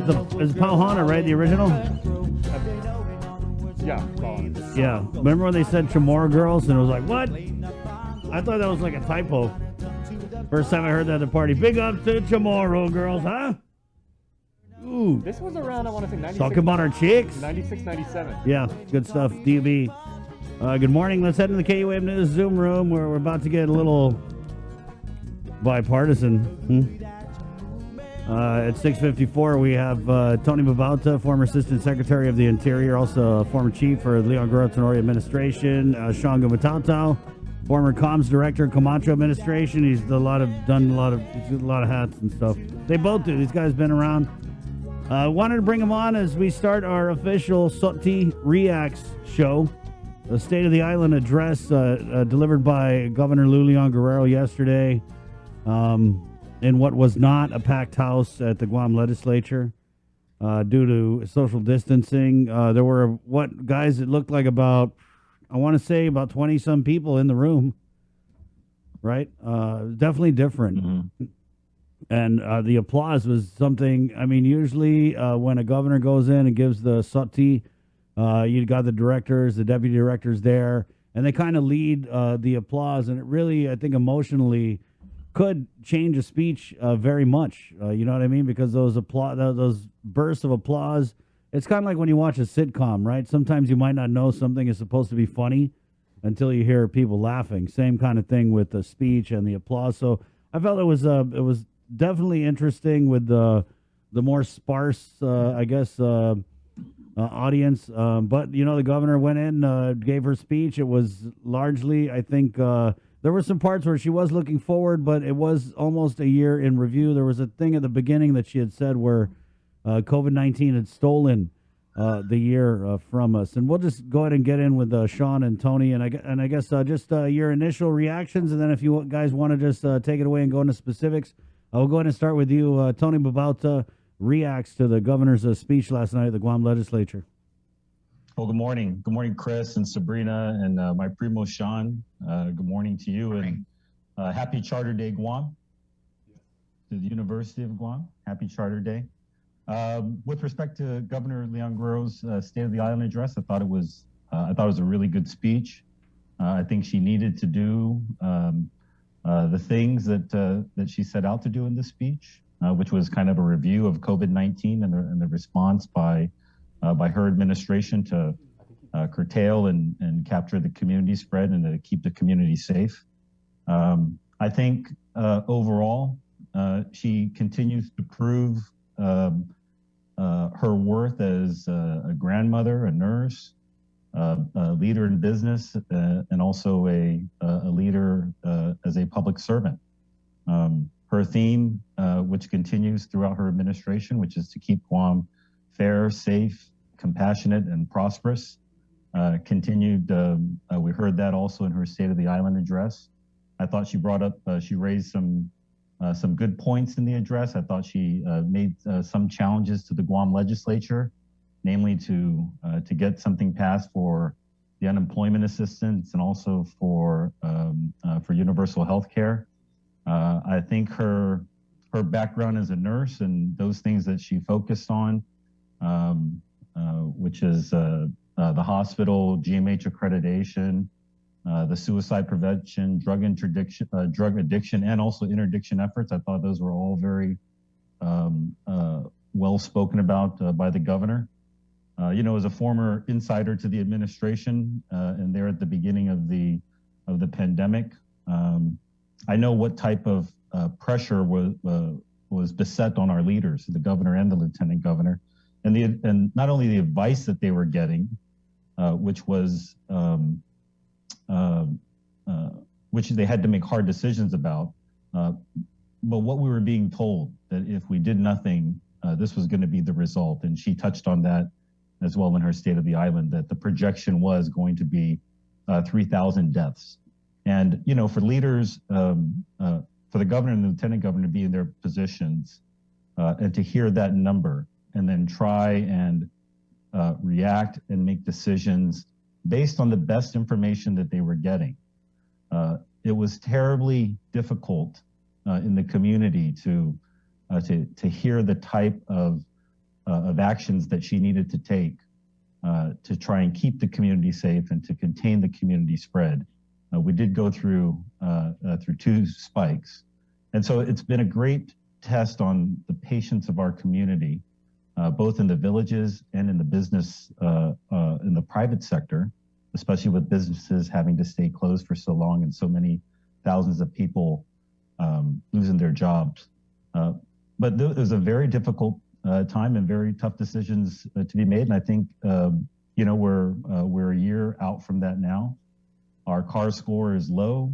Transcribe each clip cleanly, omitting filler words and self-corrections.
It's Pauhana, right? The original? Yeah. Yeah. Remember when they said Chamorro Girls and it was like, what? I thought that was like a typo. First time I heard that at the party. Big up to Chamorro Girls, huh? Ooh. This was around, I want to say, 96. Talking about our chicks? 96, 97. Yeah, good stuff. DB. Good morning. Let's head to the KUAM News Zoom room where we're about to get a little bipartisan. At 6:54, we have Tony Babauta, former Assistant Secretary of the Interior, also a former Chief for the Leon Gumataotao Tony Administration. Shawn Gumataotao, former Comms Director of Camacho Administration. He's done a lot of hats and stuff. They both do. These guys been around. Wanted to bring him on as we start our official Soti Reacts show. The State of the Island address delivered by Governor Leon Guerrero yesterday. In what was not a packed house at the Guam legislature due to social distancing. There were, it looked like about 20-some people in the room, right? Definitely different. Mm-hmm. And the applause was something, usually when a governor goes in and gives the sati, you got the directors, the deputy directors there, and they kind of lead the applause. And it really, I think, emotionally could change a speech very much. You know what I mean? Because those bursts of applause, it's kind of like when you watch a sitcom, right? Sometimes you might not know something is supposed to be funny until you hear people laughing. Same kind of thing with the speech and the applause. So I felt it was definitely interesting with the more sparse, audience. But the governor went in, gave her speech. It was largely, I think. There were some parts where she was looking forward, but it was almost a year in review. There was a thing at the beginning that she had said where COVID-19 had stolen the year from us. And we'll just go ahead and get in with Shawn and Tony. And I guess just your initial reactions. And then if you guys want to just take it away and go into specifics, I'll go ahead and start with you. Tony Babauta reacts to the governor's speech last night at the Guam legislature. Well, good morning. Good morning, Chris and Sabrina and my primo, Shawn. Good morning to you and happy Charter Day, Guam, to the University of Guam. Happy Charter Day. With respect to Governor Leon Guerrero's State of the Island address, I thought it was a really good speech. I think she needed to do the things that she set out to do in this speech, which was kind of a review of COVID-19 and the response by her administration to curtail and capture the community spread and to keep the community safe. I think overall, she continues to prove her worth as a grandmother, a nurse, a leader in business, and also a leader as a public servant. Her theme, which continues throughout her administration, which is to keep Guam fair, safe, compassionate, and prosperous, continued. We heard that also in her State of the Island address. I thought she raised some good points in the address. I thought she made some challenges to the Guam legislature, namely to get something passed for the unemployment assistance and also for universal health care. I think her background as a nurse and those things that she focused on, which is the hospital, GMH accreditation, the suicide prevention, drug addiction, and also interdiction efforts. I thought those were all very well spoken about by the governor. As a former insider to the administration and there at the beginning of the pandemic, I know what type of pressure was beset on our leaders, the governor and the lieutenant governor, and not only the advice that they were getting, which was which they had to make hard decisions about, but what we were being told that if we did nothing, this was going to be the result. And she touched on that as well in her State of the Island, that the projection was going to be 3,000 deaths. And, for leaders, for the governor and the lieutenant governor to be in their positions and to hear that number and then try and react and make decisions based on the best information that they were getting. It was terribly difficult in the community to hear the type of of actions that she needed to take to try and keep the community safe and to contain the community spread. We did go through 2 spikes. And so it's been a great test on the patience of our community, both in the villages and in the business, in the private sector, especially with businesses having to stay closed for so long and so many thousands of people losing their jobs. But it was a very difficult time and very tough decisions to be made. And I think, we're a year out from that now. Our CAR score is low.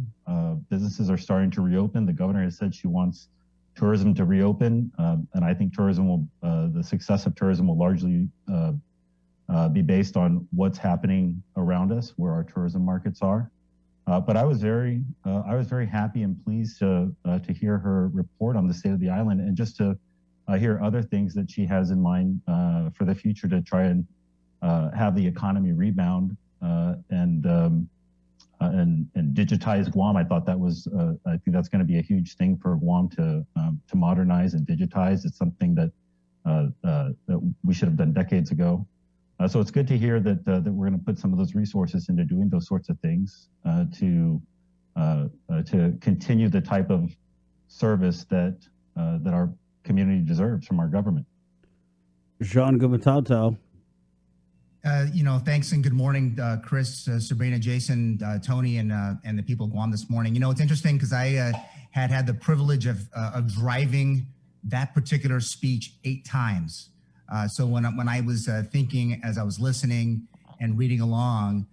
Businesses are starting to reopen. The governor has said she wants tourism to reopen. And I think the success of tourism will largely be based on what's happening around us, where our tourism markets are. But I was very happy and pleased to hear her report on the state of the island, and just to hear other things that she has in mind for the future to try and have the economy rebound and digitize Guam. I thought that was I think that's going to be a huge thing for Guam to modernize and digitize. It's something that we should have done decades ago. So it's good to hear that we're going to put some of those resources into doing those sorts of things to continue the type of service that our community deserves from our government. Shawn Gumataotao. Thanks and good morning, Chris, Sabrina, Jason, Tony, and the people of Guam this morning. It's interesting because I had the privilege of driving that particular speech 8 times. So when I was thinking, as I was listening and reading along,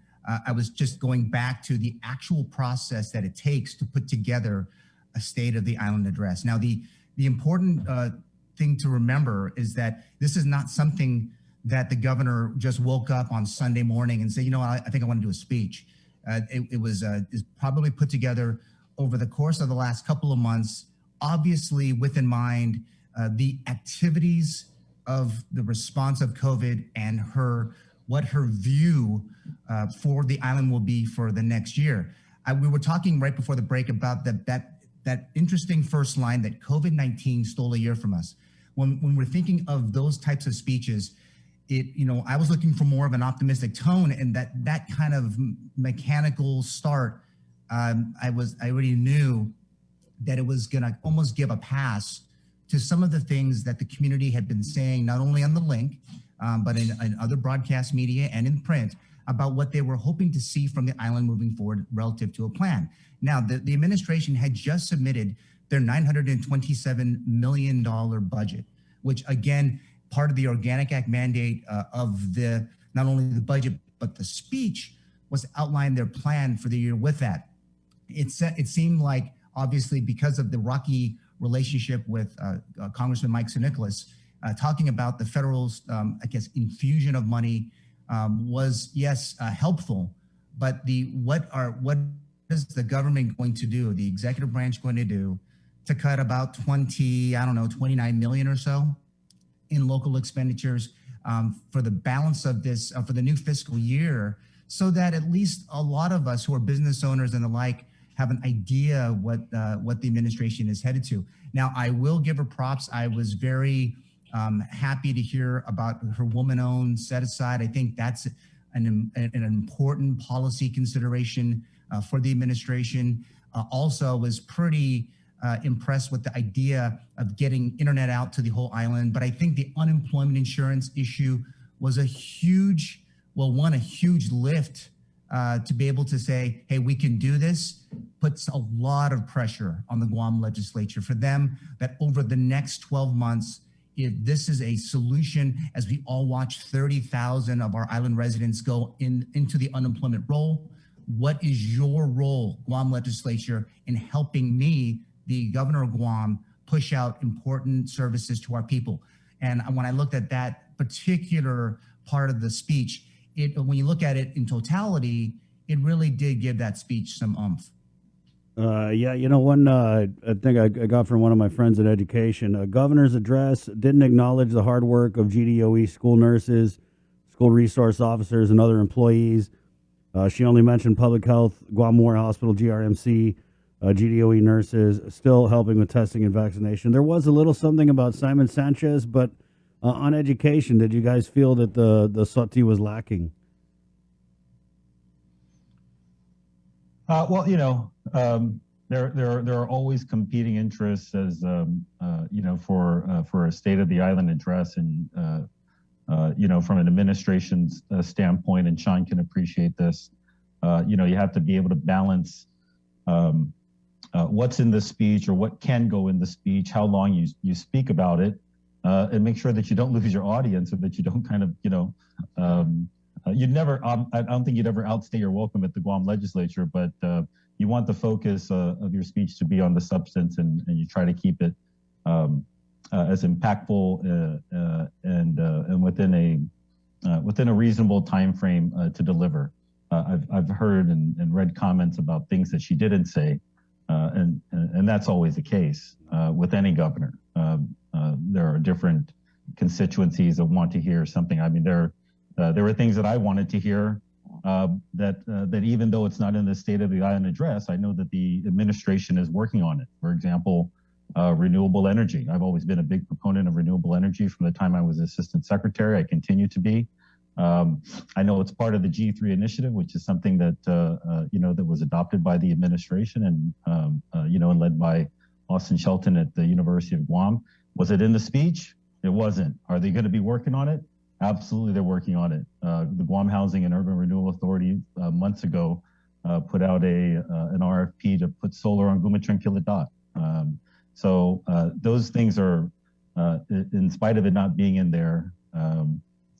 I was just going back to the actual process that it takes to put together a State of the Island address. Now, the important thing to remember is that this is not something that the governor just woke up on Sunday morning and said, I think I want to do a speech. It was probably put together over the course of the last couple of months, obviously with in mind the activities of the response of COVID and what her view for the island will be for the next year. We were talking right before the break about that interesting first line that COVID-19 stole a year from us. When we're thinking of those types of speeches, I was looking for more of an optimistic tone, and that kind of mechanical start, I already knew that it was gonna almost give a pass to some of the things that the community had been saying, not only on the link, but in other broadcast media and in print, about what they were hoping to see from the island moving forward relative to a plan. Now, the administration had just submitted their $927 million budget, which again, part of the Organic Act mandate of not only the budget, but the speech was to outline their plan for the year with that. It seemed like, obviously, because of the rocky relationship with Congressman Mike Nicholas, talking about the federal, infusion of money was, yes, helpful, but what is the government going to do, the executive branch going to do to cut about 29 million or so in local expenditures for the balance of this, for the new fiscal year, so that at least a lot of us who are business owners and the like have an idea what the administration is headed to. Now, I will give her props. I was very happy to hear about her woman-owned set-aside. I think that's an important policy consideration for the administration. Also, was pretty impressed with the idea of getting internet out to the whole island. But I think the unemployment insurance issue was a huge lift to be able to say, hey, we can do this, puts a lot of pressure on the Guam legislature for them, that over the next 12 months, if this is a solution, as we all watch 30,000 of our island residents go into the unemployment roll, what is your role, Guam legislature, in helping me, the governor of Guam, push out important services to our people? And when I looked at that particular part of the speech, when you look at it in totality, it really did give that speech some oomph. One I think I got from one of my friends in education, a governor's address didn't acknowledge the hard work of GDOE school nurses, school resource officers, and other employees. She only mentioned public health, Guam War Hospital, GRMC, GDOE nurses still helping with testing and vaccination. There was a little something about Simon Sanchez, but On education, did you guys feel that the SOTI was lacking? Well, there are always competing interests as for a state of the island address, and from an administration's standpoint, and Shawn can appreciate this. You have to be able to balance what's in the speech or what can go in the speech, how long you speak about it, and make sure that you don't lose your audience, or that you don't kind of you'd never. I don't think you'd ever outstay your welcome at the Guam legislature, but you want the focus of your speech to be on the substance, and you try to keep it as impactful and within a reasonable time frame to deliver. I've heard and read comments about things that she didn't say, and that's always the case with any governor. There are different constituencies that want to hear something. I mean, there were things that I wanted to hear that even though it's not in the State of the Island address, I know that the administration is working on it. For example, renewable energy. I've always been a big proponent of renewable energy from the time I was assistant secretary. I continue to be. I know it's part of the G3 initiative, which is something that that was adopted by the administration and led by Austin Shelton at the University of Guam. Was it in the speech? It wasn't. Are they going to be working on it? Absolutely, they're working on it. The Guam Housing and Urban Renewal Authority months ago put out an RFP to put solar on Gumataotao. So those things are, in spite of it not being in there,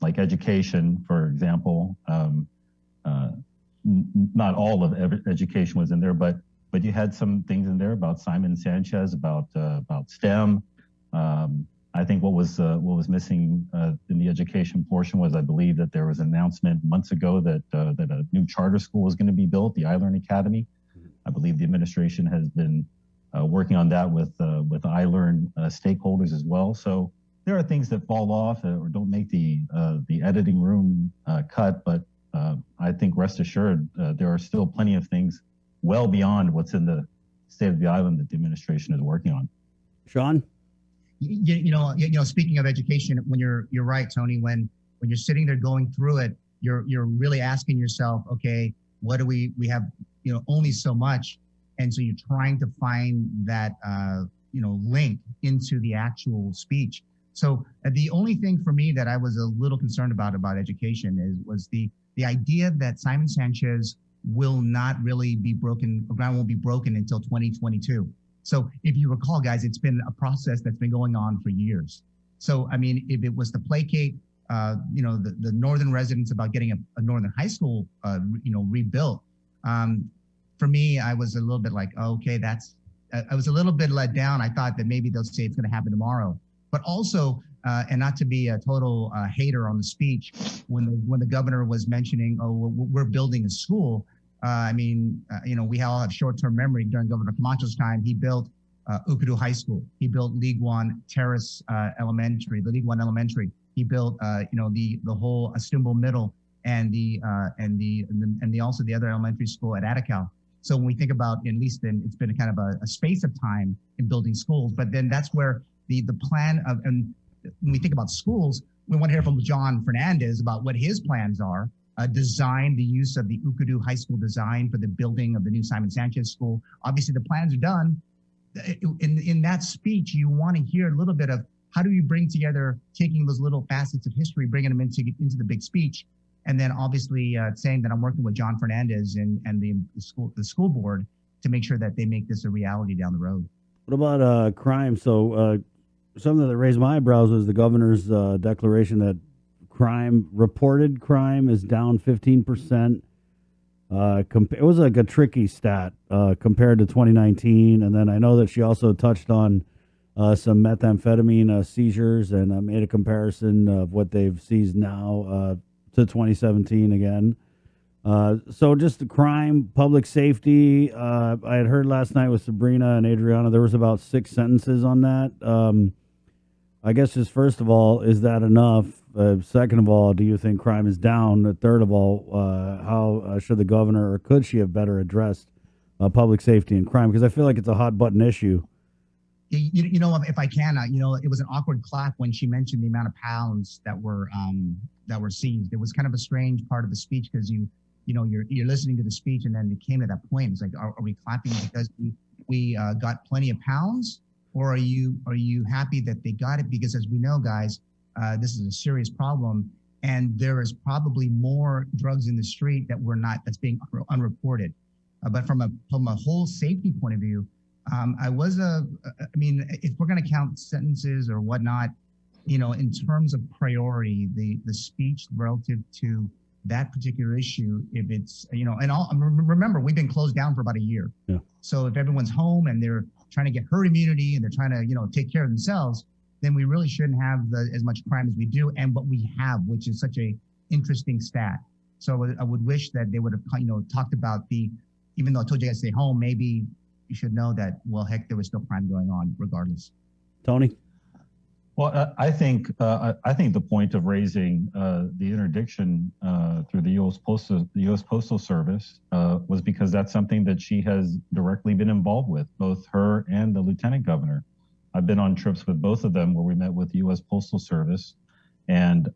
like education, for example. Not all of education was in there, but you had some things in there about Simon Sanchez, about STEM. I think what was missing in the education portion was, I believe, that there was an announcement months ago that a new charter school was going to be built, the iLearn Academy. I believe the administration has been working on that with iLearn stakeholders as well. So there are things that fall off or don't make the editing room cut, but I think rest assured there are still plenty of things well beyond what's in the State of the Island that the administration is working on. Shawn? Speaking of education, when you're right, Tony, when you're sitting there going through it, you're really asking yourself, okay, what do we have, only so much. And so you're trying to find that, link into the actual speech. So the only thing for me that I was a little concerned about education was the idea that Simon Sanchez will not really be broken, the ground won't be broken until 2022. So if you recall, guys, it's been a process that's been going on for years. So, I mean, if it was to placate, the northern residents about getting a northern high school, rebuilt, for me, I was a little bit like, okay, I was a little bit let down. I thought that maybe they'll say it's going to happen tomorrow. But also, and not to be a total hater on the speech, when the governor was mentioning, we're building a school. We all have short-term memory. During Governor Camacho's time, he built Ukadu High School. He built League One Terrace Elementary, the League One Elementary. He built, the whole Astumbo Middle and also the other elementary school at Atacao. So when we think about, it's been a kind of a space of time in building schools, but then that's where the plan of, and when we think about schools, we want to hear from John Fernandez about what his plans are. Design, the use of the Ukadu High School design for the building of the new Simon Sanchez School. Obviously, the plans are done. In that speech, you want to hear a little bit of how do you bring together, taking those little facets of history, bringing them into the big speech, and then obviously saying that I'm working with John Fernandez and the school board to make sure that they make this a reality down the road. What about crime? So something that raised my eyebrows was the governor's declaration that reported crime is down 15%. It was like a tricky stat compared to 2019. And then I know that she also touched on some methamphetamine seizures and made a comparison of what they've seized now to 2017 again. So just the crime, public safety. I had heard last night with Sabrina and Adriana, there was about 6 sentences on that. I guess just first of all, is that enough? Second of all, do you think crime is down? Third of all, how should the governor or could she have better addressed public safety and crime? Because I feel like it's a hot button issue. You know, if I can, you know, it was an awkward clap when she mentioned the amount of pounds that were seized. It was kind of a strange part of the speech because you know, you're listening to the speech and then it came to that point. It's like, are we clapping because we got plenty of pounds, or are you happy that they got it? Because as we know, guys, this is a serious problem, and there is probably more drugs in the street that's being unreported. But from a whole safety point of view, I mean, if we're going to count sentences or whatnot, you know, in terms of priority, the speech relative to that particular issue, if it's, you know, and remember, we've been closed down for about a year. Yeah. So if everyone's home and they're trying to get herd immunity and they're trying to, you know, take care of themselves, then we really shouldn't have as much crime as we do and what we have, which is such a interesting stat. So I would wish that they would have, you know, talked about even though I told you guys to stay home, maybe you should know that, well, heck, there was still crime going on regardless. Tony? Well, I think the point of raising the interdiction through the U.S. Postal Service was because that's something that she has directly been involved with, both her and the lieutenant governor. I've been on trips with both of them where we met with the U.S. Postal Service and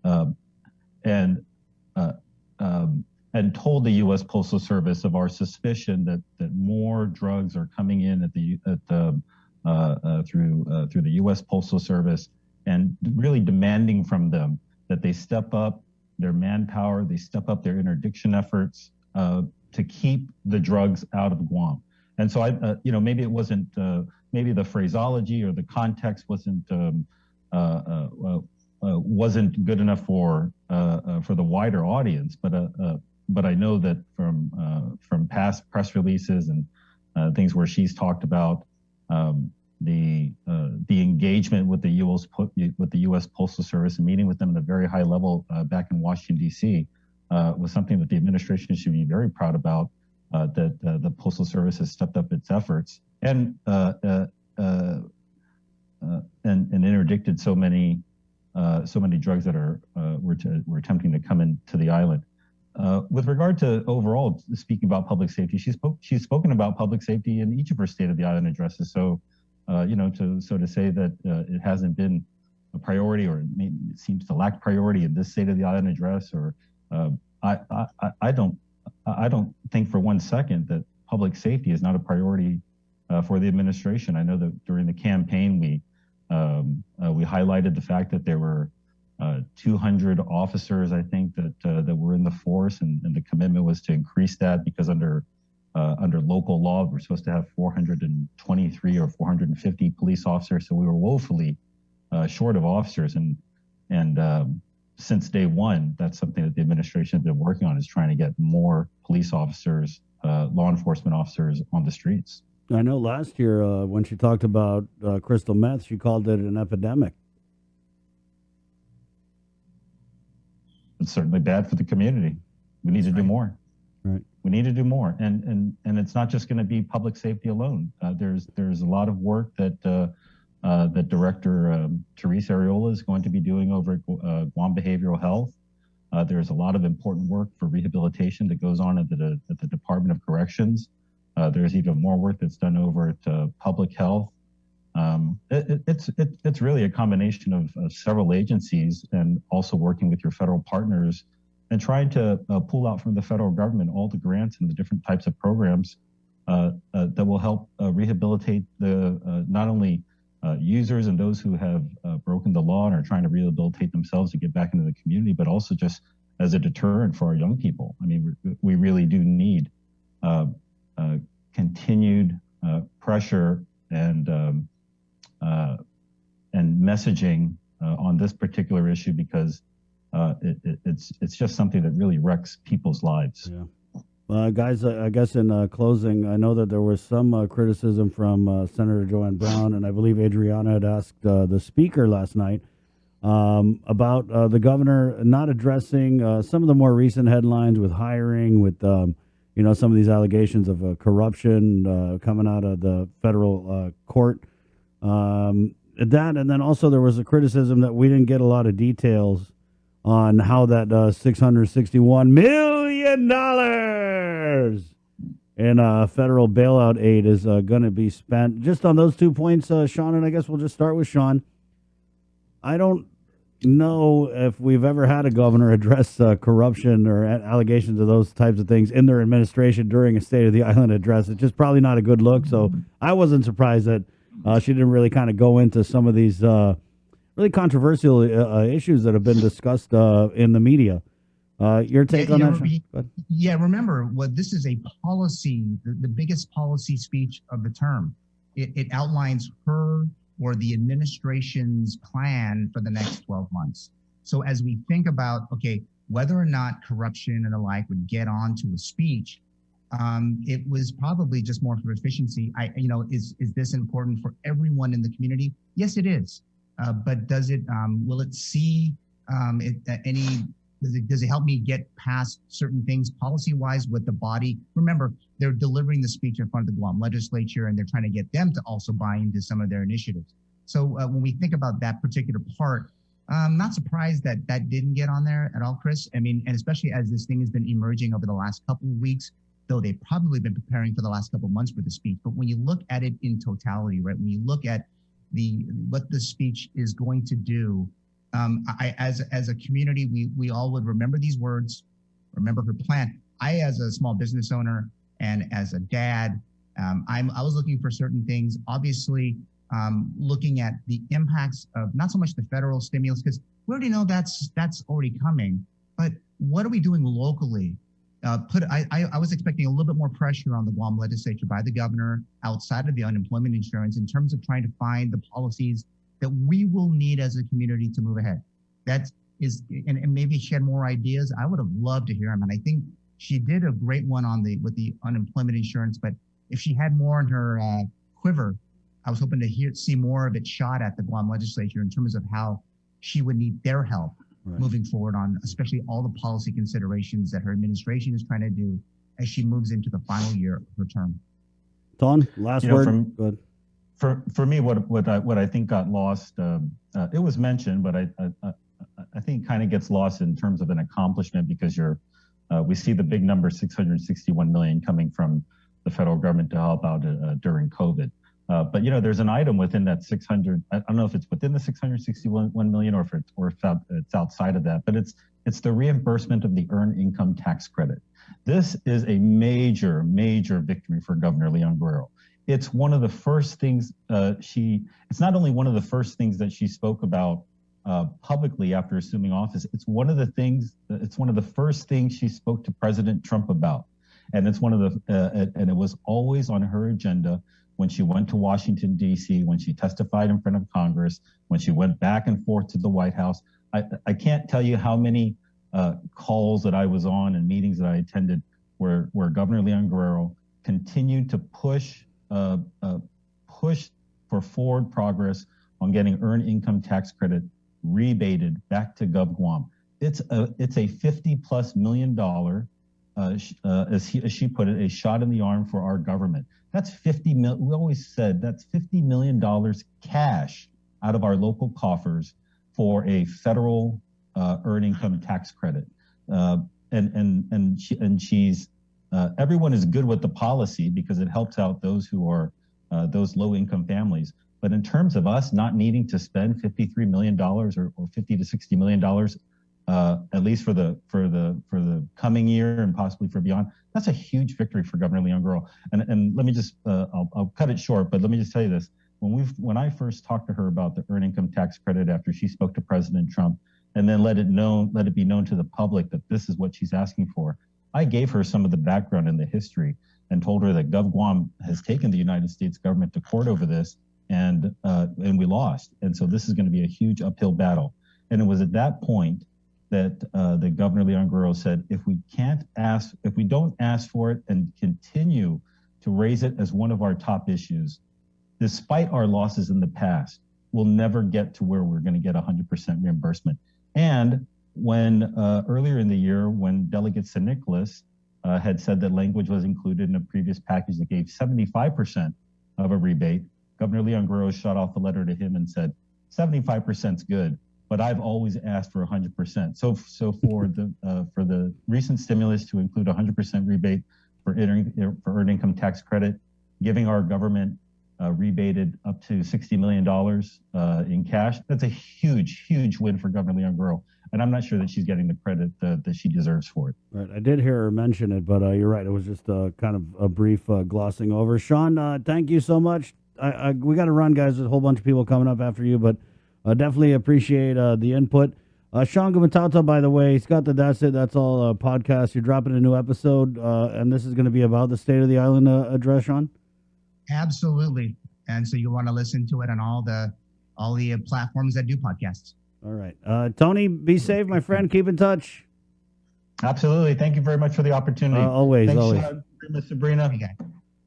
told the U.S. Postal Service of our suspicion that more drugs are coming in through the U.S. Postal Service, and really demanding from them that they step up their manpower, they step up their interdiction efforts to keep the drugs out of Guam. And so you know, maybe it wasn't, maybe the phraseology or the context wasn't good enough for the wider audience, but I know that from past press releases and things where she's talked about the engagement with the U.S. Postal Service and meeting with them at a very high level back in Washington, D.C. Was something that the administration should be very proud about. That the Postal Service has stepped up its efforts and interdicted so many drugs that were attempting to come into the island. With regard to overall speaking about public safety, she's spoken about public safety in each of her State of the Island addresses. So, you know, to say that it hasn't been a priority, or it seems to lack priority in this State of the Island address, or I don't think for one second that public safety is not a priority for the administration. I know that during the campaign we highlighted the fact that there were 200 officers, I think, that were in the force, and the commitment was to increase that because under local law we're supposed to have 423 or 450 police officers. So we were woefully short of officers, and since day one, that's something that the administration has been working on, is trying to get more police officers, law enforcement officers on the streets. I know last year when she talked about crystal meth, she called it an epidemic. It's certainly bad for the community. We need to do more. Right. We need to do more, and it's not just going to be public safety alone. There's a lot of work that Director Teresa Areola is going to be doing over at Guam Behavioral Health. There's a lot of important work for rehabilitation that goes on at the Department of Corrections. There's even more work that's done over at Public Health. It's really a combination of several agencies, and also working with your federal partners and trying to pull out from the federal government all the grants and the different types of programs that will help rehabilitate not only users and those who have broken the law and are trying to rehabilitate themselves to get back into the community, but also just as a deterrent for our young people. I mean, we really do need continued pressure and messaging on this particular issue, because it's just something that really wrecks people's lives. Yeah. Guys, I guess in closing, I know that there was some criticism from Senator Joanne Brown, and I believe Adriana had asked the speaker last night about the governor not addressing some of the more recent headlines with hiring, with you know, some of these allegations of corruption coming out of the federal court. That, and then also there was a criticism that we didn't get a lot of details on how that $661 million in federal bailout aid is going to be spent. Just on those 2 points, Shawn, and I guess we'll just start with Shawn. I don't know if we've ever had a governor address corruption or allegations of those types of things in their administration during a State of the Island address. It's just probably not a good look. So I wasn't surprised that she didn't really kind of go into some of these really controversial issues that have been discussed in the media. Your take on that? Yeah, remember, this is a policy, the biggest policy speech of the term. It outlines her or the administration's plan for the next 12 months. So as we think about, okay, whether or not corruption and the like would get onto a speech, it was probably just more for efficiency. Is this important for everyone in the community? Yes, it is. But will it see does it help me get past certain things policy-wise with the body? Remember, they're delivering the speech in front of the Guam legislature, and they're trying to get them to also buy into some of their initiatives. So when we think about that particular part, I'm not surprised that didn't get on there at all, Chris. I mean, and especially as this thing has been emerging over the last couple of weeks, though they've probably been preparing for the last couple of months for the speech. But when you look at it in totality, right, when you look at what the speech is going to do, as a community, we all would remember these words, remember her plan. As a small business owner and as a dad, I was looking for certain things. Obviously, looking at the impacts of not so much the federal stimulus, because we already know that's already coming. But what are we doing locally? I was expecting a little bit more pressure on the Guam legislature by the governor outside of the unemployment insurance in terms of trying to find the policies that we will need as a community to move ahead. And maybe she had more ideas. I would have loved to hear them. And I think she did a great one with the unemployment insurance, but if she had more in her quiver, I was hoping to see more of it shot at the Guam legislature in terms of how she would need their help moving forward on, especially all the policy considerations that her administration is trying to do as she moves into the final year of her term. Ton, last word. Go ahead. For me, what I think got lost, it was mentioned, but I think kind of gets lost in terms of an accomplishment because we see the big number, 661 million coming from the federal government to help out during COVID. But there's an item within that 600. I don't know if it's within the 661 million or if it's outside of that. But it's the reimbursement of the earned income tax credit. This is a major victory for Governor Leon Guerrero. It's one of the first things it's not only one of the first things that she spoke about publicly after assuming office. It's one of the first things she spoke to President Trump about. And it's and it was always on her agenda when she went to Washington, D.C., when she testified in front of Congress, when she went back and forth to the White House. I can't tell you how many calls that I was on and meetings that I attended where Governor Leon Guerrero continued to push for forward progress on getting earned income tax credit rebated back to GovGuam. It's a $50+ million, as she put it, a shot in the arm for our government. That's $50 million. We always said that's $50 million cash out of our local coffers for a federal earned income tax credit. She's everyone is good with the policy because it helps out those who are those low income families. But in terms of us not needing to spend $53 million or $50 to $60 million, at least for the coming year and possibly for beyond, that's a huge victory for Governor Leon Guerrero. And let me just I'll cut it short, but let me just tell you this: when I first talked to her about the earned income tax credit after she spoke to President Trump, and then let it be known to the public that this is what she's asking for, I gave her some of the background and the history and told her that GovGuam has taken the United States government to court over this, and we lost. And so this is going to be a huge uphill battle. And it was at that point that the Governor Leon Guerrero said, if we don't ask for it and continue to raise it as one of our top issues, despite our losses in the past, we'll never get to where we're going to get 100% reimbursement. And when earlier in the year, when Delegate St. Nicholas had said that language was included in a previous package that gave 75% of a rebate, Governor Leon Guerrero shot off a letter to him and said, 75% is good, but I've always asked for 100%. So for the recent stimulus to include 100% rebate for earned income tax credit, giving our government rebated up to $60 million in cash. That's a huge, huge win for Governor Leon Guerrero. And I'm not sure that she's getting the credit that she deserves for it. Right. I did hear her mention it, but you're right. It was just kind of a brief glossing over. Shawn, thank you so much. We got to run, guys. There's a whole bunch of people coming up after you, but definitely appreciate the input. Shawn Gumataotao, by the way, he's got the That's It, That's All podcast. You're dropping a new episode, and this is going to be about the State of the Island address, Shawn? Absolutely. And so you want to listen to it on all the platforms that do podcasts. All right. Tony, be safe, my friend. Keep in touch. Absolutely. Thank you very much for the opportunity. Always, Thanks, always. Sabrina. Okay.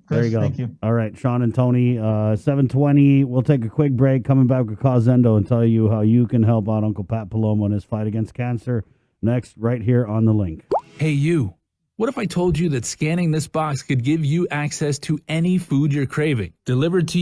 Chris, There you go. Thank you. All right, Shawn and Tony, 7:20. We'll take a quick break. Coming back with Cazendo and tell you how you can help out Uncle Pat Palomo in his fight against cancer. Next, right here on The Link. Hey, you. What if I told you that scanning this box could give you access to any food you're craving, delivered to you